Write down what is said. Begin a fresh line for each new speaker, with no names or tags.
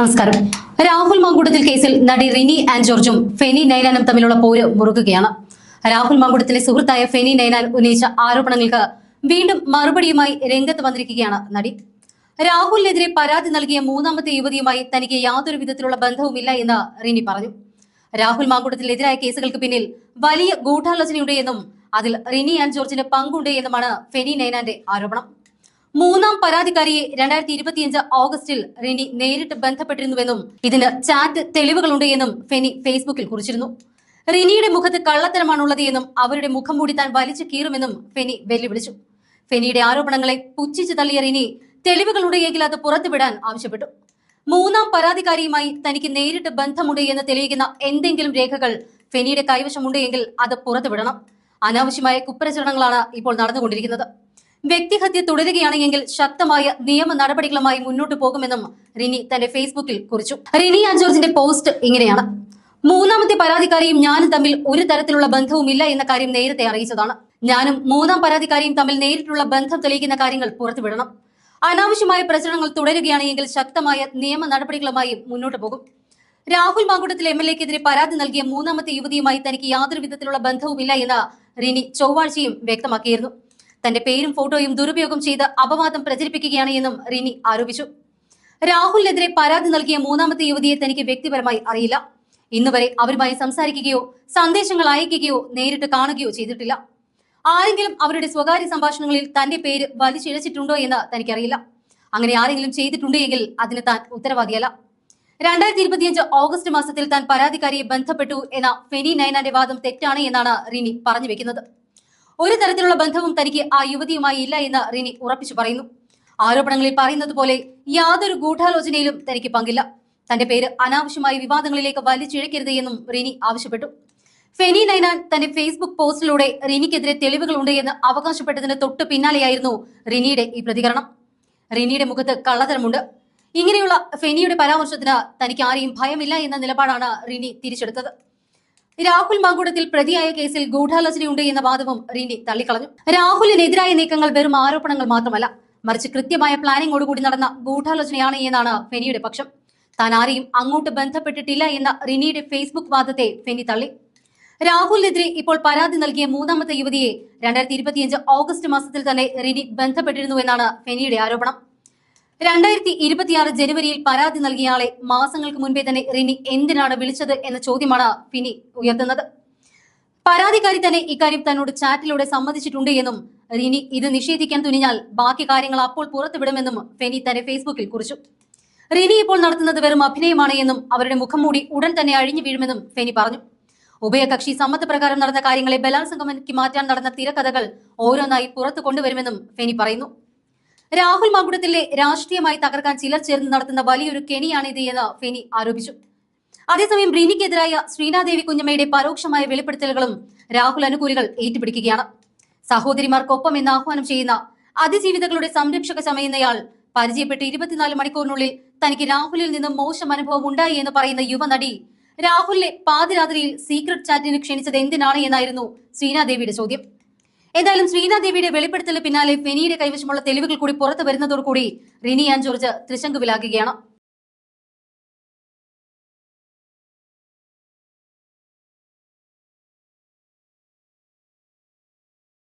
നമസ്കാരം. രാഹുൽ മാങ്കൂട്ടത്തിൽ കേസിൽ നടി റിനി ആൻഡ് ജോർജും ഫെനി നൈനാനും തമ്മിലുള്ള പോര് മുറുകുകയാണ്. രാഹുൽ മാങ്കൂട്ടത്തിലെ സുഹൃത്തായ ഫെനി നൈനാൻ ഉന്നയിച്ച ആരോപണങ്ങൾക്ക് വീണ്ടും മറുപടിയുമായി രംഗത്ത് വന്നിരിക്കുകയാണ് നടി. രാഹുലിനെതിരെ പരാതി നൽകിയ മൂന്നാമത്തെ യുവതിയുമായി തനിക്ക് യാതൊരു വിധത്തിലുള്ള ബന്ധവുമില്ല എന്ന് റിനി പറഞ്ഞു. രാഹുൽ മാങ്കൂട്ടത്തിനെതിരായ കേസുകൾക്ക് പിന്നിൽ വലിയ ഗൂഢാലോചനയുണ്ട് എന്നും അതിൽ റിനി ആൻഡ് ജോർജിന് പങ്കുണ്ട് എന്നുമാണ് ഫെനി നൈനാന്റെ ആരോപണം. മൂന്നാം പരാതിക്കാരിയെ 2025 ഓഗസ്റ്റിൽ റിനി നേരിട്ട് ബന്ധപ്പെട്ടിരുന്നുവെന്നും ഇതിന് ചാറ്റ് തെളിവുകളുണ്ട് എന്നും ഫെനി ഫേസ്ബുക്കിൽ കുറിച്ചിരുന്നു. റിനിയുടെ മുഖത്ത് കള്ളത്തരമാണുള്ളത് എന്നും അവരുടെ മുഖം മൂടി താൻ വലിച്ചു കീറുമെന്നും ഫെനി വെല്ലുവിളിച്ചു. ഫെനിയുടെ ആരോപണങ്ങളെ പുച്ഛിച്ചു തള്ളിയ റിനി തെളിവുകളുണ്ടെങ്കിൽ അത് പുറത്തുവിടാൻ ആവശ്യപ്പെട്ടു. മൂന്നാം പരാതിക്കാരിയുമായി തനിക്ക് നേരിട്ട് ബന്ധമുണ്ട് എന്ന് തെളിയിക്കുന്ന എന്തെങ്കിലും രേഖകൾ ഫെനിയുടെ കൈവശമുണ്ട് എങ്കിൽ അത് പുറത്തുവിടണം. അനാവശ്യമായ കുപ്രചരണങ്ങളാണ് ഇപ്പോൾ നടന്നുകൊണ്ടിരിക്കുന്നത്. വ്യക്തിഹത്യ തുടരുകയാണെങ്കിൽ ശക്തമായ നിയമ നടപടികളുമായി മുന്നോട്ട് പോകുമെന്നും റിനി തന്റെ ഫേസ്ബുക്കിൽ കുറിച്ചു. റിനി ആൻഡ് ജോർജിന്റെ പോസ്റ്റ് ഇങ്ങനെയാണ്: മൂന്നാമത്തെ പരാതിക്കാരിയും ഞാനും തമ്മിൽ ഒരു തരത്തിലുള്ള ബന്ധവുമില്ല എന്ന കാര്യം നേരത്തെ അറിയിച്ചതാണ്. ഞാനും മൂന്നാം പരാതിക്കാരിയും തമ്മിൽ നേരിട്ടുള്ള ബന്ധം തെളിയിക്കുന്ന കാര്യങ്ങൾ പുറത്തുവിടണം. അനാവശ്യമായ പ്രചരണങ്ങൾ തുടരുകയാണെങ്കിൽ ശക്തമായ നിയമ നടപടികളുമായി മുന്നോട്ട് പോകും. രാഹുൽ മാങ്കൂട്ടത്തിൽ MLA-ക്കെതിരെ പരാതി നൽകിയ മൂന്നാമത്തെ യുവതിയുമായി തനിക്ക് യാതൊരു വിധത്തിലുള്ള ബന്ധവുമില്ല എന്ന് റിനി ചൊവ്വാഴ്ചയും വ്യക്തമാക്കിയിരുന്നു. തന്റെ പേരും ഫോട്ടോയും ദുരുപയോഗം ചെയ്ത് അപവാദം പ്രചരിപ്പിക്കുകയാണ് എന്നും റിനി ആരോപിച്ചു. രാഹുലിനെതിരെ പരാതി നൽകിയ മൂന്നാമത്തെ യുവതിയെ തനിക്ക് വ്യക്തിപരമായി അറിയില്ല. ഇന്നുവരെ അവരുമായി സംസാരിക്കുകയോ സന്ദേശങ്ങൾ അയക്കുകയോ നേരിട്ട് കാണുകയോ ചെയ്തിട്ടില്ല. ആരെങ്കിലും അവരുടെ സ്വകാര്യ സംഭാഷണങ്ങളിൽ തന്റെ പേര് വലിച്ചിഴച്ചിട്ടുണ്ടോ എന്ന് തനിക്കറിയില്ല. അങ്ങനെ ആരെങ്കിലും ചെയ്തിട്ടുണ്ടെങ്കിൽ അതിന് താൻ ഉത്തരവാദിയല്ല. 2025 ഓഗസ്റ്റ് മാസത്തിൽ താൻ പരാതിക്കാരിയെ ബന്ധപ്പെട്ടു എന്ന ഫെനി നൈനാന്റെ വാദം തെറ്റാണ് എന്നാണ് റിനി പറഞ്ഞു വെക്കുന്നത്. ഒരു തരത്തിലുള്ള ബന്ധവും തനിക്ക് ആ യുവതിയുമായി ഇല്ല എന്ന് റിനി ഉറപ്പിച്ചു പറയുന്നു. ആരോപണങ്ങളിൽ പറയുന്നത് പോലെ യാതൊരു ഗൂഢാലോചനയിലും തനിക്ക് പങ്കില്ല. തന്റെ പേര് അനാവശ്യമായ വിവാദങ്ങളിലേക്ക് വലിച്ചിഴക്കരുത് എന്നും റിനി ആവശ്യപ്പെട്ടു. ഫെനി നൈനാൻ തന്റെ ഫേസ്ബുക്ക് പോസ്റ്റിലൂടെ റിനിക്കെതിരെ തെളിവുകളുണ്ട് എന്ന് അവകാശപ്പെട്ടതിന് തൊട്ട് പിന്നാലെയായിരുന്നു റിനിയുടെ ഈ പ്രതികരണം. റിനിയുടെ മുഖത്ത് കള്ളത്തരമുണ്ട്. ഇങ്ങനെയുള്ള ഫെനിയുടെ പരാമർശത്തിന് തനിക്ക് ആരെയും ഭയമില്ല എന്ന നിലപാടാണ് റിനി തിരിച്ചെടുത്തത്. രാഹുൽ മാങ്കൂട്ടത്തിൽ പ്രതിയായ കേസിൽ ഗൂഢാലോചനയുണ്ട് എന്ന വാദവും റിനി തള്ളിക്കളഞ്ഞു. രാഹുലിനെതിരായ നീക്കങ്ങൾ വെറും ആരോപണങ്ങൾ മാത്രമല്ല, മറിച്ച് കൃത്യമായ പ്ലാനിങ്ങോടുകൂടി നടന്ന ഗൂഢാലോചനയാണ് എന്നാണ് ഫെനിയുടെ പക്ഷം. താൻ ആരെയും അങ്ങോട്ട് ബന്ധപ്പെട്ടിട്ടില്ല എന്ന റിനിയുടെ ഫേസ്ബുക്ക് വാദത്തെ ഫെനി തള്ളി. രാഹുലിനെതിരെ ഇപ്പോൾ പരാതി നൽകിയ മൂന്നാമത്തെ യുവതിയെ 2025 ഓഗസ്റ്റ് മാസത്തിൽ തന്നെ റിനി ബന്ധപ്പെട്ടിരുന്നുവെന്നാണ് ഫെനിയുടെ ആരോപണം. 2026 ജനുവരിയിൽ പരാതി നൽകിയയാളെ മാസങ്ങൾക്ക് മുൻപേ തന്നെ റിനി എന്തിനാണ് വിളിച്ചത് എന്ന ചോദ്യമാണ് ഫെനി ഉയർത്തുന്നത്. പരാതിക്കാരി തന്നെ ഇക്കാര്യം തന്നോട് ചാറ്റിലൂടെ സമ്മതിച്ചിട്ടുണ്ട് എന്നും റിനി ഇത് നിഷേധിക്കാൻ തുനിഞ്ഞാൽ ബാക്കി കാര്യങ്ങൾ അപ്പോൾ പുറത്തുവിടുമെന്നും ഫെനി തന്റെ ഫേസ്ബുക്കിൽ കുറിച്ചു. റിനി ഇപ്പോൾ നടത്തുന്നത് വെറും അഭിനയമാണ് എന്നും അവരുടെ മുഖം മൂടി ഉടൻ തന്നെ അഴിഞ്ഞു വീഴുമെന്നും ഫെനി പറഞ്ഞു. ഉഭയകക്ഷി സമ്മതപ്രകാരം നടന്ന കാര്യങ്ങളെ ബലാത്സംഗമാക്കി മാറ്റാൻ നടന്ന തിരക്കഥകൾ ഓരോന്നായി പുറത്തു കൊണ്ടുവരുമെന്നും ഫെനി പറയുന്നു. രാഹുൽ മാങ്കൂട്ടത്തിലെ രാഷ്ട്രീയമായി തകർക്കാൻ ചിലർ ചേർന്ന് നടത്തുന്ന വലിയൊരു കെണിയാണിത് എന്ന് ഫെനി ആരോപിച്ചു. അതേസമയം റിനിക്കെതിരായ ശ്രീനാദേവി കുഞ്ഞമ്മയുടെ പരോക്ഷമായ വെളിപ്പെടുത്തലുകളും രാഹുൽ അനുകൂലികൾ ഏറ്റുപിടിക്കുകയാണ്. സഹോദരിമാർക്കൊപ്പം എന്ന് ആഹ്വാനം ചെയ്യുന്ന അതിജീവിതകളുടെ സംരക്ഷക ചമയുന്നയാൾ പരിചയപ്പെട്ട് 24 മണിക്കൂറിനുള്ളിൽ തനിക്ക് രാഹുലിൽ നിന്നും മോശം അനുഭവം ഉണ്ടായി എന്ന് പറയുന്ന യുവനടി രാഹുലിനെ പാതിരാത്രിയിൽ സീക്രട്ട് ചാറ്റിന് ക്ഷണിച്ചത് എന്തിനാണ് എന്നായിരുന്നു ശ്രീനാദേവിയുടെ ചോദ്യം. എന്തായാലും ശ്രീനാദേവിയുടെ വെളിപ്പെടുത്തലിന് പിന്നാലെ ഫെനിയുടെ കൈവശമുള്ള തെളിവുകൾ കൂടി പുറത്തു വരുന്നതോടുകൂടി റിനി ആൻഡ് ജോർജ് ത്രിശങ്കുവിലാകുകയാണ്.